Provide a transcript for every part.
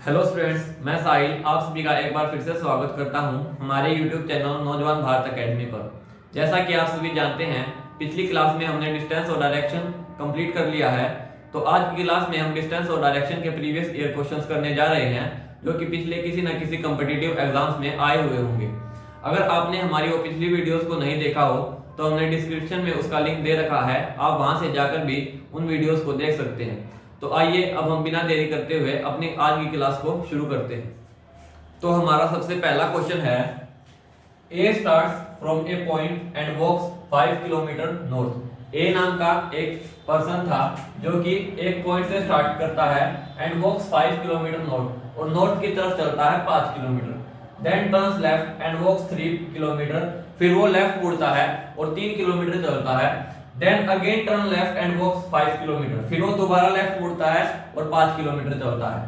Hello students, मैं साहिल आप सभी का एक बार फिर से स्वागत करता हूं हमारे यूट्यूब चैनल नौजवान भारत एकेडमी पर। जैसा कि आप सभी जानते हैं, पिछली क्लास में हमने डिस्टेंस और डायरेक्शन कंप्लीट कर लिया है। तो आज की क्लास में हम डिस्टेंस और डायरेक्शन के प्रीवियस ईयर क्वेश्चंस करने जा रहे हैं, जो कि पिछले किसी न किसी कॉम्पिटिटिव एग्जाम्स में आए हुए होंगे। अगर आपने हमारी वो पिछली वीडियोस को नहीं देखा हो तो हमने डिस्क्रिप्शन में उसका लिंक दे रखा है, आप वहां से जाकर भी उन वीडियोस को देख सकते हैं। तो आइए अब हम बिना देरी करते हुए अपनी आज की क्लास को शुरू करते हैं। तो हमारा सबसे पहला क्वेश्चन है, A starts from A point and walks 5 kilometre north. A नाम का एक पर्सन था जो कि एक पॉइंट से स्टार्ट करता है एंड वॉक्स 5 किलोमीटर नॉर्थ, और नॉर्थ की तरफ चलता है 5 kilometre. Then turns left and walks 3 kilometre, फिर वो लेफ्ट मुड़ता है और 3 किलोमीटर चलता है। Then again turn left and walks 5 kilometre, फिर वो दोबारा लेफ्ट मुड़ता है और 5 किलोमीटर चलता है।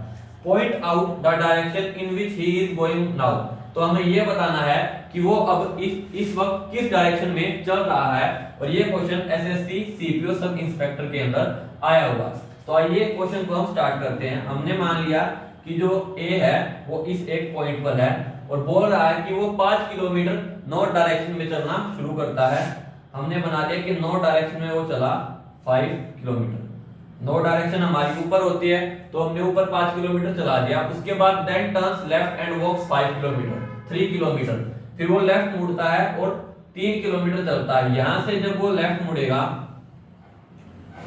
Point out the direction in which he is going now. तो हमें यह बताना है कि वो अब इस वक्त किस डायरेक्शन में चल रहा है, और ये question SSC CPO sub inspector के अंदर आया होगा। तो आइए क्वेश्चन को हम स्टार्ट करते हैं। हमने मान लिया कि जो ए है वो इस एक पॉइंट पर है और बोल रहा है कि वो 5 किलोमीटर नॉर्थ डायरेक्शन में चलना शुरू करता है। हमने बना दिया कि नॉर्थ डायरेक्शन में वो चला 5 किलोमीटर। नॉर्थ डायरेक्शन हमारी ऊपर होती है, तो हमने ऊपर 5 किलोमीटर चला दिया। उसके बाद then turns left and walks 5 kilometre, 3 kilometre, फिर वो लेफ्ट मुड़ता है और 3 किलोमीटर चलता है। यहां से जब वो लेफ्ट मुड़ेगा,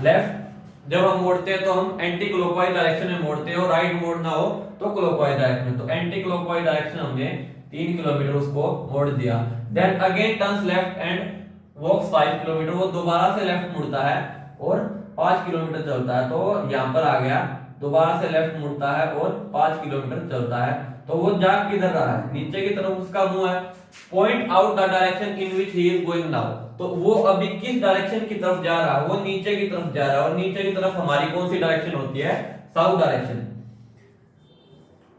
लेफ्ट जब हम मोड़ते हैं तो हम एंटी क्लॉकवाइज डायरेक्शन में मोड़ते हैं, और राइट मोड़ना हो तो क्लॉकवाइज डायरेक्शन में। तो एंटी क्लॉकवाइज डायरेक्शन हमने 3 किलोमीटर उसको मोड़ दिया। Then again turns left and walks 5 kilometre, वो दोबारा से लेफ्ट मुड़ता है और 5 किलोमीटर चलता है। तो यहां पर आ गया, दोबारा से लेफ्ट मुड़ता है और 5 किलोमीटर चलता है। तो वो जा किधर रहा है, नीचे की तरफ उसका मुंह है। Point out the direction in which he is going now. तो वो अभी किस डायरेक्शन की तरफ जा रहा है, वो नीचे की तरफ जा रहा है, और नीचे की तरफ हमारी कौन सी डायरेक्शन होती है, साउथ डायरेक्शन।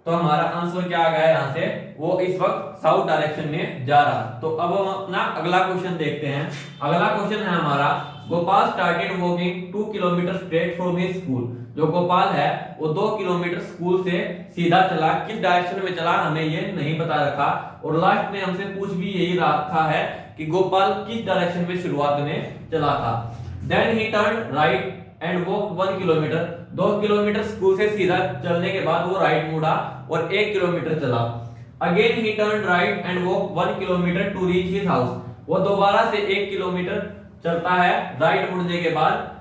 तो हमारा आंसर क्या आ गया यहां से, वो इस वक्त साउथ डायरेक्शन में जा रहा। तो अब हम अपना अगला क्वेश्चन देखते हैं। अगला क्वेश्चन है हमारा, Gopal started walking 2 kilometre straight from his school. जो गोपाल है वो 2 किलोमीटर स्कूल से सीधा चला, किस डायरेक्शन में चला हमें ये नहीं बता रखा, और लास्ट में हमसे पूछ भी यही रखा है कि गोपाल किस डायरेक्शन में शुरुआत में चला था। Then he turn right and walk 1 kilometre. 2 kilometre school से सीधा चलने के बाद वो राइट मुड़ा और 1 किलोमीटर चला। Again he turn right and walk 1 kilometre to reach his house. वो दोबारा से 1 किलोमीटर चलता है राइट मुड़ने के बाद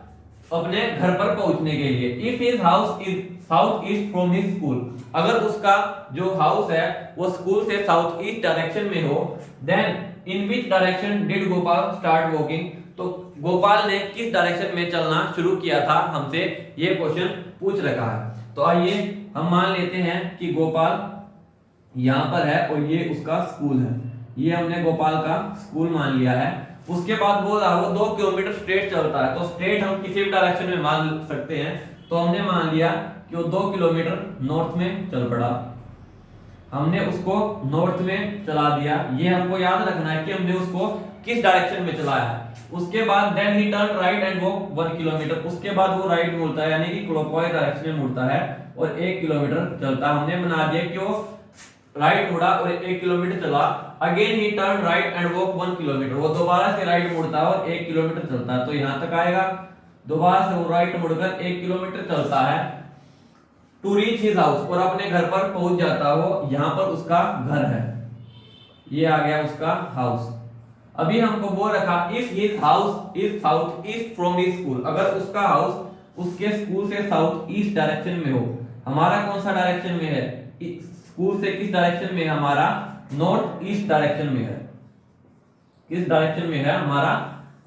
अपने घर पर पहुंचने के लिए। If his house is south east from his school, अगर उसका जो हाउस है वो स्कूल से साउथ ईस्ट डायरेक्शन में हो, then in which direction did Gopal start walking. तो गोपाल ने किस डायरेक्शन में चलना शुरू किया था, हमसे ये क्वेश्चन पूछ रखा है। तो आइए हम मान लेते हैं कि गोपाल यहां पर है और ये उसका स्कूल है। ये हमने गोपाल का स्कूल मान लिया है। उसके बाद बोल रहा वो 2 किलोमीटर स्ट्रेट चलता है। तो स्ट्रेट हम किसी भी डायरेक्शन में मान सकते हैं। तो हमने मान लिया कि वो 2 किलोमीटर नॉर्थ में चल पड़ा, हमने उसको नॉर्थ में चला दिया। ये हमको याद रखना है कि हमने उसको किस डायरेक्शन में चलाया है। उसके बाद then he turn right and walk 1 kilometre. उसके बाद वो राइट मुड़ता है, यानी कि क्लॉकवाइज डायरेक्शन में मुड़ता है और 1 किलोमीटर चलता है। हमने बना दिया कि वो राइट मुड़ा और 1 किलोमीटर चला। Again he turn right and walk 1 kilometre, वो दोबारा से राइट मुड़ता है और 1 किलोमीटर चलता है। तो यहां तक आएगा, दोबारा से वो राइट मुड़कर 1 किलोमीटर चलता है टू रीच हिज हाउस, और अपने घर पर पहुंच जाता है। वो यहां पर उसका घर है, ये आ गया उसका हाउस। अभी हमको बोल रखा if his house is south east from his school, अगर उसका हाउस उसके स्कूल से साउथ ईस्ट डायरेक्शन में हो। हमारा कौन सा डायरेक्शन में है, स्कूल से किस डायरेक्शन में है, हमारा नॉर्थ ईस्ट डायरेक्शन में है। किस डायरेक्शन में है, हमारा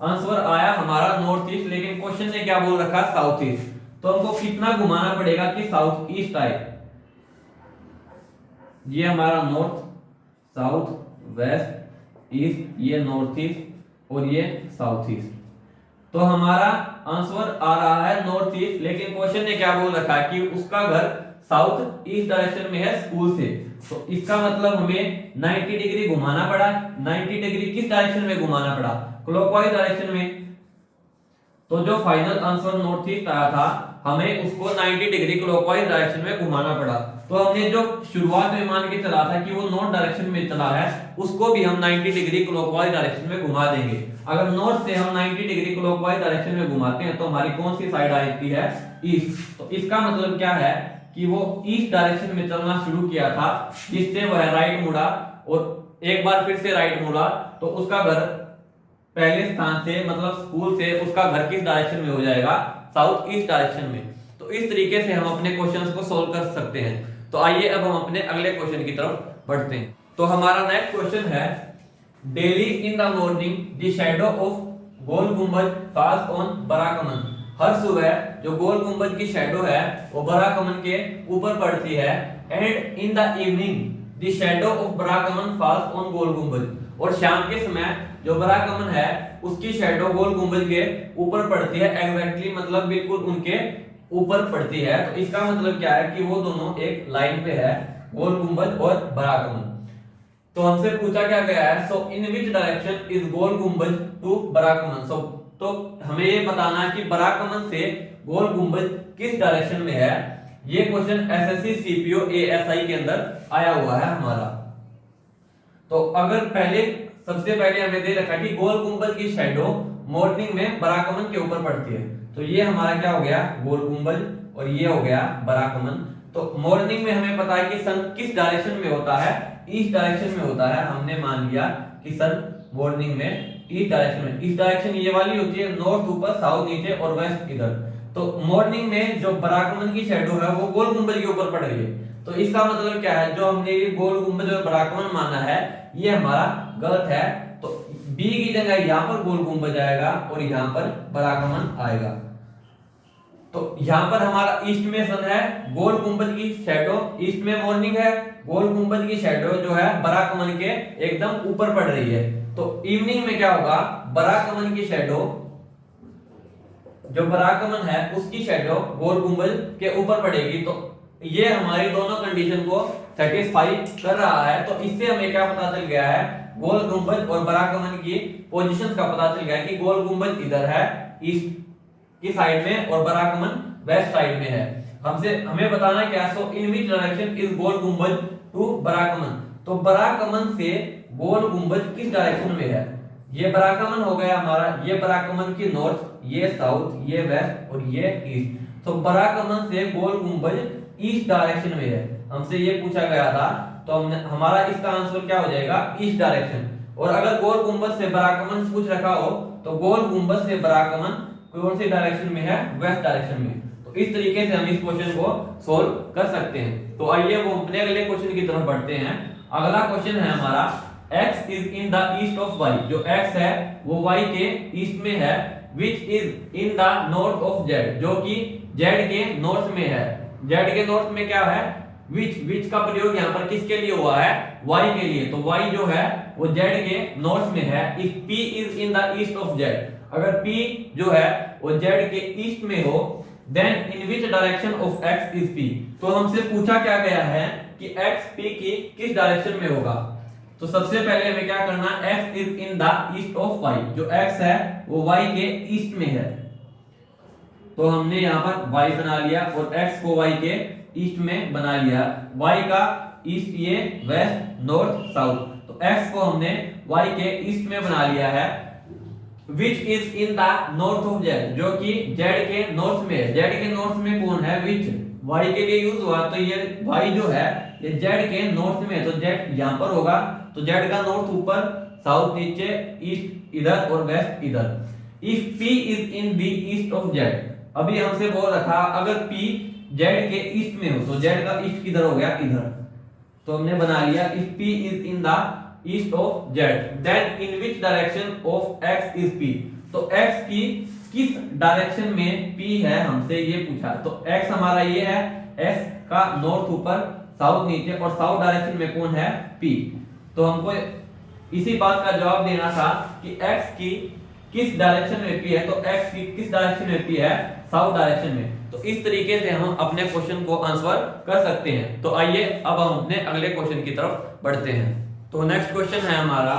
आंसर आया हमारा नॉर्थ ईस्ट, लेकिन क्वेश्चन ने क्या बोल रखा, साउथ ईस्ट। तो हमको कितना घुमाना पड़ेगा कि साउथ ईस्ट आए। ये हमारा नॉर्थ, साउथ, वेस्ट, ईस्ट, ये नॉर्थ ईस्ट और ये साउथ ईस्ट। तो हमारा आंसर आ रहा है नॉर्थ ईस्ट, लेकिन क्वेश्चन ने क्या बोल रखा है कि उसका घर साउथ ईस्ट डायरेक्शन में है स्कूल से। तो इसका मतलब हमें 90 डिग्री घुमाना पड़ा। 90 डिग्री किस डायरेक्शन में घुमाना पड़ा, क्लॉकवाइज डायरेक्शन में। तो जो फाइनल आंसर नॉर्थ ईस्ट आया था हमें उसको 90 डिग्री क्लॉकवाइज डायरेक्शन में घुमाना पड़ा। तो हमने जो शुरुआत में मान के चला था कि वो नॉर्थ डायरेक्शन में चला है, उसको भी हम 90 डिग्री क्लॉकवाइज डायरेक्शन में घुमा देंगे। अगर नॉर्थ से हम 90 डिग्री क्लॉकवाइज डायरेक्शन में घुमाते हैं तो हमारी कौन सी साइड आती है? ईस्ट। तो इसका मतलब क्या है कि वो ईस्ट डायरेक्शन में चलना शुरू किया था, जिससे वह राइट मुड़ा और एक बार फिर से राइट मुड़ा तो उसका घर पहले स्थान से मतलब स्कूल से उसका घर किस डायरेक्शन में हो जाएगा? साउथ ईस्ट डायरेक्शन में। तो इस तरीके से हम अपने क्वेश्चंस को सोल्व कर सकते हैं। तो आइए अब हम अपने अगले क्वेश्चन की तरफ बढ़ते हैं। तो हमारा नेक्स्ट क्वेश्चन है, daily in the morning the shadow of goal गुंबज फॉल्स ऑन बराकमन। हर सुबह जो गोल गुंबज की शैडो है वो बराकमन के ऊपर पड़ती है। And in the evening the shadow of Barakaman falls on Gol Gumbaz. और शाम के समय जो बराकमन है उसकी शैडो गोल गुंबज के ऊपर पड़ती है। एग्जैक्टली मतलब बिल्कुल उनके ऊपर पड़ती है। तो इसका मतलब क्या है कि वो दोनों एक लाइन पे है, गोल गुंबज और बराकमन। तो हमसे पूछा क्या गया है, सो इन विच डायरेक्शन इज गोल गुंबज टू बराकमन। सो तो हमें ये बताना है कि बराकमन से गोल गुंबज किस डायरेक्शन में है। ये क्वेश्चन एसएससी सीपीओ एएसआई के अंदर आया हुआ है हमारा। तो अगर सबसे पहले हमें दे रखा कि गोल गुंबज की शैडो मॉर्निंग में बराकमन के ऊपर पड़ती है। तो ये हमारा क्या हो गया? गोल गुंबज, और ये हो गया बराकमन। तो मॉर्निंग में हमें पता है कि सन किस डायरेक्शन में होता है? ईस्ट डायरेक्शन में होता है। हमने मान लिया कि सन मॉर्निंग में ईस्ट डायरेक्शन में। ईस्ट डायरेक्शन ये वाली होती है, नॉर्थ ऊपर, साउथ नीचे और वेस्ट इधर। तो मॉर्निंग में जो बराकमन की शैडो है वो गोल गुंबज के ऊपर पड़ रही है। तो इसका मतलब क्या है, जो हमने ये गोल गुंबज और बराकमन माना है ये हमारा गलत है। तो बी की जगह यहां पर गोल गुंबज आएगा और यहां पर बराकमन आएगा। तो यहां पर हमारा ईस्ट में सन है, गोल गुंबज की शैडो ईस्ट में मॉर्निंग है, गोल गुंबज की शैडो जो है बराकमन के एकदम ऊपर पड़ रही है। तो इवनिंग में क्या होगा? बराकमन की शैडो, जो बराकमन है उसकी शैडो गोल गुंबज के ऊपर पड़ेगी। तो ये हमारी दोनों कंडीशन को सेटिस्फाई कर रहा है। तो इससे हमें क्या पता चल गया है? गोल गुंबज और बराकमन की पोजीशंस का पता चल गया है कि गोल गुंबज इधर है ईस्ट की साइड में और बराकमन वेस्ट साइड में है। हमें बताना क्या? सो इन विच डायरेक्शन इज गोल गुंबज टू बराकमन। तो बराकमन से गोल गुंबज किस डायरेक्शन में है? ये बराकमन हो गया हमारा, ये बराकमन की नॉर्थ, ये साउथ, ये वेस्ट और ये ईस्ट। तो बराकमन से गोल गुंबज ईस्ट डायरेक्शन में है। हमसे ये पूछा गया था, तो हमारा इसका आंसर क्या हो जाएगा? East direction. और अगर गोल गुंबज से बराकमन पूछ रखा हो तो गोल गुंबज से बराकमन कौन सी डायरेक्शन में है? वेस्ट डायरेक्शन में। तो इस तरीके से हम इस क्वेश्चन को सोल्व कर सकते हैं। तो आइए वो अपने अगले क्वेश्चन की तरफ बढ़ते हैं। अगला क्वेश्चन है हमारा, x is in the east of y। जो x है वो y के ईस्ट में है, which is in the north of z, जो कि z के नॉर्थ में है। z के नॉर्थ में क्या है? which का प्रयोग यहाँ पर किसके लिए हुआ है? y के लिए। तो y जो है वो z के नॉर्थ में है। if p is in the east of z, अगर p जो है वो z के ईस्ट में हो, then in which direction of x is p। तो हमसे पूछा क्या गया है कि x p की किस डायरेक्शन में होगा। तो सबसे पहले हमें क्या करना? x is in the east of y। जो x है वो y के ईस्ट में है। तो हमने यहाँ पर y बना लिया और x को y के ईस्ट में बना लिया। y का ईस्ट ये, वेस्ट, नॉर्थ, साउथ। तो x को हमने y के ईस्ट में बना लिया है। which is in the north of z, जो कि z के नॉर्थ में है। z के नॉर्थ में कौन है? which y के लिए यूज हुआ। तो ये y जो है ये z के नॉर्थ में है। तो z यहाँ पर होगा। तो z का नॉर्थ ऊपर, साउथ नीचे, ईस्ट इधर और वेस्ट इधर। if p is in the east of z, अभी हमसे बोल रखा अगर p z के ईस्ट में हो तो z का ईस्ट किधर हो गया? इधर। तो हमने बना लिया if p is in the east of z, then in which direction of x is p। तो x की किस डायरेक्शन में p है हमसे ये पूछा। तो x हमारा ये है, x का नॉर्थ ऊपर, साउथ नीचे और साउथ डायरेक्शन में कौन है? p। तो हमको इसी बात का जवाब देना था कि x की किस डायरेक्शन में p है। तो x की किस डायरेक्शन में p है? साउथ डायरेक्शन में। तो इस तरीके से हम अपने क्वेश्चन को आंसर कर सकते हैं। तो आइए अब हम अपने अगले क्वेश्चन की तरफ बढ़ते हैं। तो नेक्स्ट क्वेश्चन है हमारा,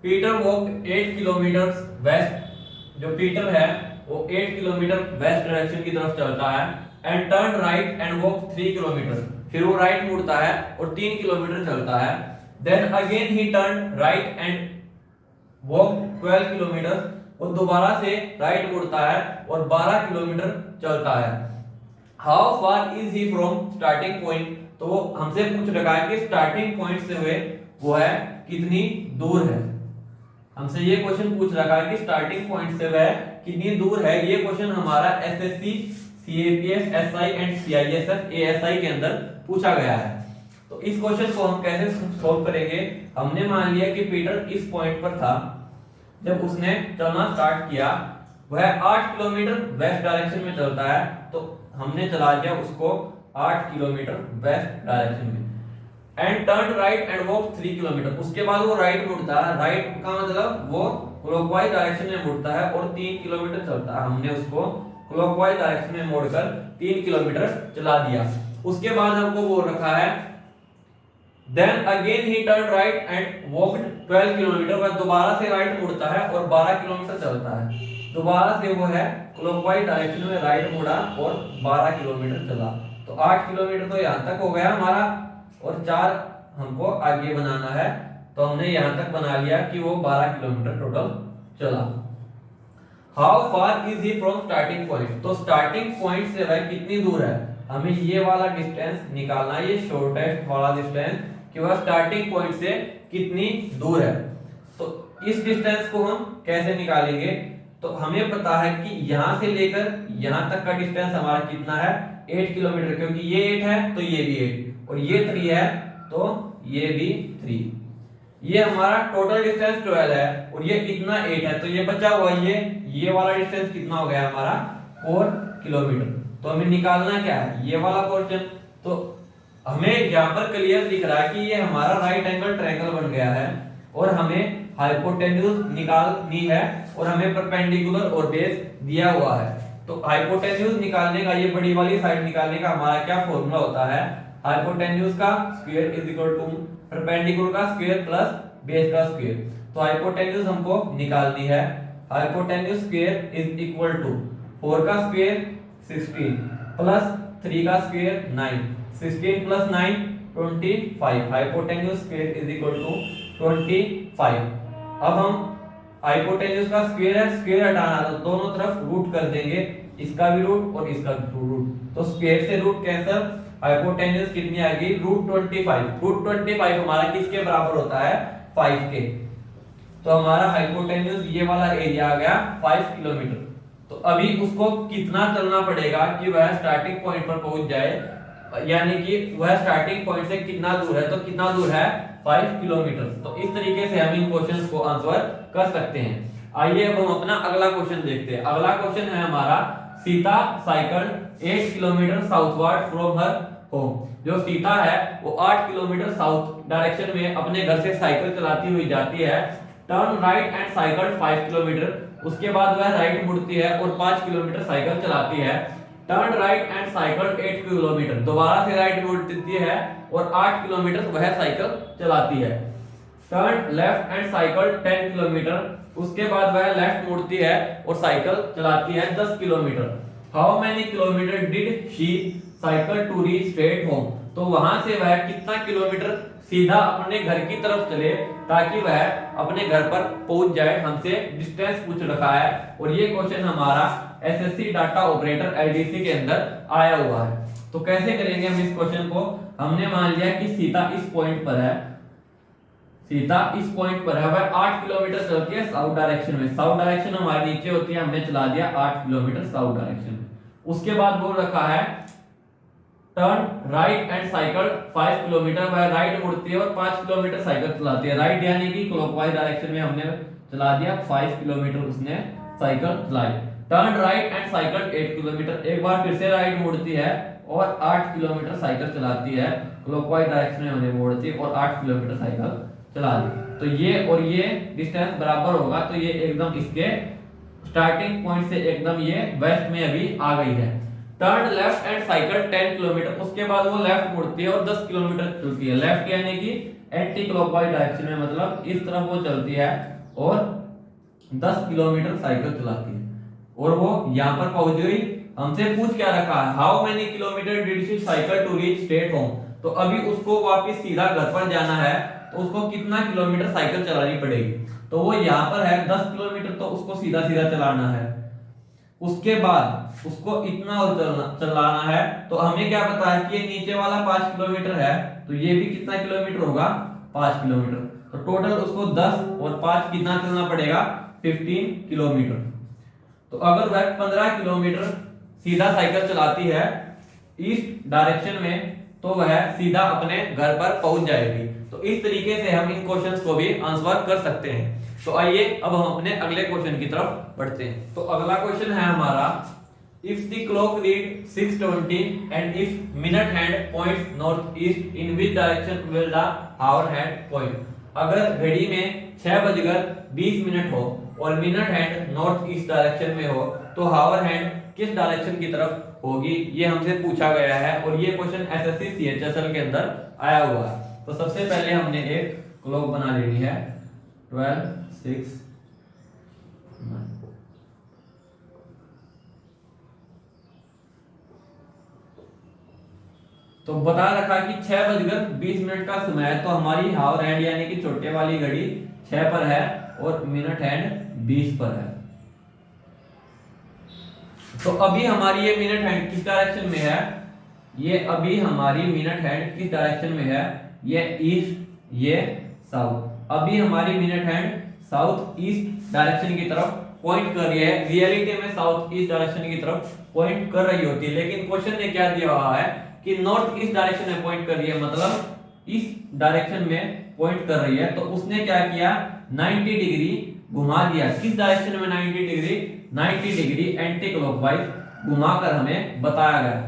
पीटर वॉक 8 किलोमीटर वेस्ट। जो पीटर है वो 8 किलोमीटर वेस्ट डायरेक्शन की तरफ चलता है and turn right and walk 3 kilometre, फिर वो राइट मुड़ता है और 3 किलोमीटर चलता है। Then again he turn right and walk 12 kilometre, और दोबारा से राइट मुड़ता है और 12 किलोमीटर चलता है। How far is he from starting point, तो वो हमसे पूछ रखा है कि स्टार्टिंग पॉइंट से हुए वो है कितनी दूर है। हमसे ये क्वेश्चन पूछ रखा है कि स्टार्टिंग पॉइंट से वह कितनी दूर है। ये क्वेश्चन हमारा SSC, CAPF, SI and CISF, ASI के अंदर पूछा गया है। तो इस क्वेश्चन को हम कैसे सॉल्व करेंगे। हमने मान लिया कि पीटर इस पॉइंट पर था जब उसने चलना स्टार्ट किया, वह 8 किलोमीटर वेस्ट डायरेक्शन में चलता है, तो हमने चला दिया उसको 8 किलोमीटर वेस्ट डायरेक्शन में and turn right and walk 3 kilometre. उसके बाद वो राइट मुड़ता है, राइट का मतलब वो क्लॉकवाइज डायरेक्शन में मुड़ता है और 3 किलोमीटर चलता है। हमने उसको क्लॉकवाइज डायरेक्शन में मोड़कर 3 किलोमीटर चला दिया। उसके बाद हमको वो रखा है then again he turn right and walked 12 kilometre, वह दोबारा से राइट मुड़ता है और 12 किलोमीटर चलता है। दोबारा से वो है क्लॉकवाइज डायरेक्शन में राइट मुड़ा और 12 किलोमीटर चला। तो 8 किलोमीटर तो यहाँ तक हो गया हमारा और 4 हमको आगे बनाना है, तो हमने यहाँ तक बना लिया कि वो 12 किलोमीटर टोटल चला। How far is he from starting point, तो स्टार्टिंग पॉइंट से वह कितनी दूर है, हमें ये वाला डिस्टेंस निकालना है, ये शॉर्टेस्ट वाला डिस्टेंस कि वह स्टार्टिंग पॉइंट से कितनी दूर है। तो इस डिस्टेंस को हम कैसे निकालेंगे, तो हमें पता है कि यहां से लेकर यहां तक का डिस्टेंस हमारा कितना है 8 किलोमीटर, क्योंकि ये 8 है तो ये भी 8 और ये 3 है तो ये भी 3। ये हमारा टोटल डिस्टेंस 12 है और ये इतना 8 है, तो ये बचा हुआ ये वाला डिस्टेंस कितना हो गया हमारा 4 किलोमीटर। तो हमें निकालना क्या है, ये वाला पोर्शन। तो हमें यहाँ पर क्लियर दिख रहा है कि ये हमारा राइट एंगल ट्रायंगल बन गया है और हमें हाइपोटेन्यूज निकालनी है और हमें परपेंडिकुलर और बेस दिया हुआ है। तो हाइपोटेन्यूज निकालने का, ये बड़ी वाली साइड निकालने का हमारा क्या फॉर्मूला होता है, हाइपोटेन्यूज का square is equal to perpendicular का स्क्वायर प्लस बेस का स्क्वायर। तो हाइपोटेन्यूज हमको निकालनी है, hypotenuse square is equal to 4 का स्क्वायर 16 प्लस 3 का square 9, 16 plus 9 25, hypotenuse square is equal to 25। अब हम हाइपोटेन्यूज का स्क्वायर है, स्क्वायर हटाना तो दोनों तरफ रूट कर देंगे, इसका भी रूट और इसका भी रूट, तो स्क्वायर से रूट कैंसिल, हाइपोटेन्यूज कितनी आ गई √25। √25 हमारा किसके बराबर होता है 5 के। तो हमारा हाइपोटेन्यूज ये वाला एरिया आ गया 5 किलोमीटर। तो अभी उसको कितना चलना पड़ेगा कि वह स्टार्टिंग पॉइंट पर पहुंच जाए, यानी कि वह स्टार्टिंग पॉइंट से कितना दूर है, तो कितना दूर है 5 किलोमीटर। तो इस तरीके से हम इन क्वेश्चंस को आंसर कर सकते हैं। आइए अब हम अपना अगला क्वेश्चन देखते हैं। अगला क्वेश्चन है हमारा, Sita cycle 8 kilometre southward from her home. जो सीता है वो 8 किलोमीटर साउथ डायरेक्शन में अपने घर से साइकिल चलाती हुई जाती है। Turn right and cycle 5 kilometre, उसके बाद वह राइट मुड़ती है और 5 किलोमीटर साइकिल चलाती है। Turn right and cycle 8 kilometre, दोबारा से राइट मुड़ती है और 8 किलोमीटर वह साइकिल चलाती है। Turn left and cycle 10 kilometre, उसके बाद वह लेफ्ट मुड़ती है और साइकिल चलाती है 10 kilometre. How many kilometre did she cycle to reach straight home, तो वहां से वह कितना किलोमीटर सीधा अपने घर की तरफ चले ताकि वह अपने घर पर पहुंच जाए। हमसे डिस्टेंस पूछ रखा है और ये क्वेश्चन हमारा एसएससी डाटा ऑपरेटर एलडीसी के अंदर आया हुआ है। तो कैसे करेंगे हम इस क्वेश्चन को, हमने मान लिया कि सीता इस पॉइंट पर है, सीता इस पॉइंट पर है, वह 8 किलोमीटर चलती है साउथ डायरेक्शन में। साउथ डायरेक्शन हमारे नीचे होती है, हमने चला दिया 8 किलोमीटर साउथ डायरेक्शन में। उसके बाद बोल रखा है turn right and cycle 5 kilometre, वह राइट मुड़ती है और 5 किलोमीटर साइकिल चलाती है। राइट यानी कि क्लॉकवाइज डायरेक्शन में हमने चला दिया 5 किलोमीटर उसने साइकिल चलाई। Turn right and cycle 8 kilometre, एक बार फिर से राइट मुड़ती है और 8 किलोमीटर साइकिल चलाती है। क्लॉकवाइज डायरेक्शन में हमने मोड़ती है और 8 किलोमीटर साइकिल चला दी। तो ये और ये डिस्टेंस बराबर होगा, तो ये एकदम इसके स्टार्टिंग पॉइंट से एकदम ये वेस्ट में अभी आ गई है। Turn left and cycle 10 kilometre, उसके बाद वो लेफ्ट मुड़ती है और 10 किलोमीटर चलती है। लेफ्ट यानी कि एंटी क्लॉकवाइज डायरेक्शन में, मतलब इस तरफ वो चलती है और 10 किलोमीटर साइकिल चलाती है। और वो यहाँ पर पहुंच गई। हमसे पूछ क्या रखा है, how many kilometre did she cycle to reach straight home. तो अभी उसको वापस सीधा घर पर जाना है, तो उसको कितना किलोमीटर साइकिल चलानी पड़ेगी। तो वो यहाँ पर है 10 किलोमीटर, तो उसको सीधा सीधा चलाना है। उसके बाद उसको इतना और चलाना है। तो हमें क्या पता है कि ये नीचे वाला 5 किलोमीटर है, तो ये भी कितना किलोमीटर होगा, 5 किलोमीटर। तो टोटल उसको 10 और 5 कितना चलना पड़ेगा, 15 किलोमीटर। तो अगर वह 15 किलोमीटर सीधा साइकिल चलाती है ईस्ट डायरेक्शन में, तो वह सीधा अपने घर पर पहुंच जाएगी। तो इस तरीके से हम इन क्वेश्चंस को भी आंसर कर सकते हैं। तो आइए अब हम अपने अगले क्वेश्चन की तरफ बढ़ते हैं। तो अगला क्वेश्चन है हमारा, if the clock read 6:20 and if minute hand points north east, in which direction will the hour hand point. अगर घड़ी में 6:20 हो और minute hand north east direction में हो, तो हावर हैंड किस डायरेक्शन की तरफ होगी, ये हमसे पूछा गया है। और ये क्वेश्चन एसएससी सीएचएसएल के अंदर आया हुआ है। तो सबसे पहले हमने एक क्लॉक बना लेनी है, 12, 6, 9। तो बता रखा कि 6:20 का समय है, तो हमारी हावर हैंड यानी कि छोटे वाली घड़ी 6 पर है और मिनट हैंड 20 पर है। तो अभी हमारी ये मिनट हैंड किस डायरेक्शन में है, ये अभी हमारी मिनट हैंड किस डायरेक्शन में है, ये ईस्ट, ये साउथ। अभी हमारी minute hand south east direction की तरफ पॉइंट कर रही है। रियलिटी में साउथ ईस्ट डायरेक्शन की तरफ पॉइंट कर रही होती है, लेकिन क्वेश्चन ने क्या दिया हुआ है कि नॉर्थ ईस्ट डायरेक्शन में पॉइंट कर रही है, मतलब इस डायरेक्शन में पॉइंट कर रही है। तो उसने क्या किया, 90 डिग्री घुमा दिया। किस डायरेक्शन में 90 डिग्री, 90 डिग्री एंटी क्लॉकवाइज घुमाकर हमें बताया गया।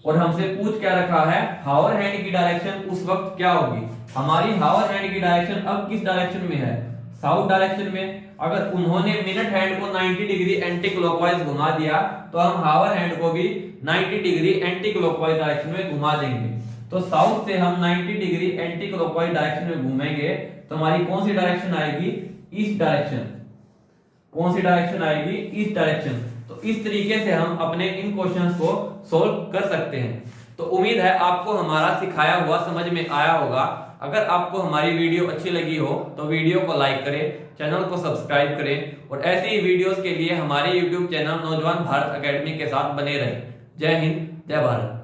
और हमसे पूछ क्या रखा है, हावर हैंड की डायरेक्शन उस वक्त क्या होगी। हमारी हावर हैंड की डायरेक्शन अब किस डायरेक्शन में है, साउथ डायरेक्शन में। अगर उन्होंने मिनट हैंड को 90 डिग्री एंटी क्लॉकवाइज घुमा दिया, तो हम हावर हैंड को भी 90 डिग्री एंटी क्लॉकवाइज डायरेक्शन में घुमा देंगे। तो साउथ से हम 90 डिग्री एंटी क्लॉकवाइज डायरेक्शन में घूमेंगे, तो हमारी कौन सी डायरेक्शन आएगी, ईस्ट डायरेक्शन। कौन सी डायरेक्शन आएगी, ईस्ट डायरेक्शन। तो इस तरीके से हम अपने इन क्वेश्चंस को सॉल्व कर सकते हैं। तो उम्मीद है आपको हमारा सिखाया हुआ समझ में आया होगा। अगर आपको हमारी वीडियो अच्छी लगी हो तो वीडियो को लाइक करें, चैनल को सब्सक्राइब करें और ऐसी ही वीडियोस के लिए हमारे YouTube चैनल नौजवान भारत एकेडमी के साथ बने रहें। जय हिंद, जय भारत।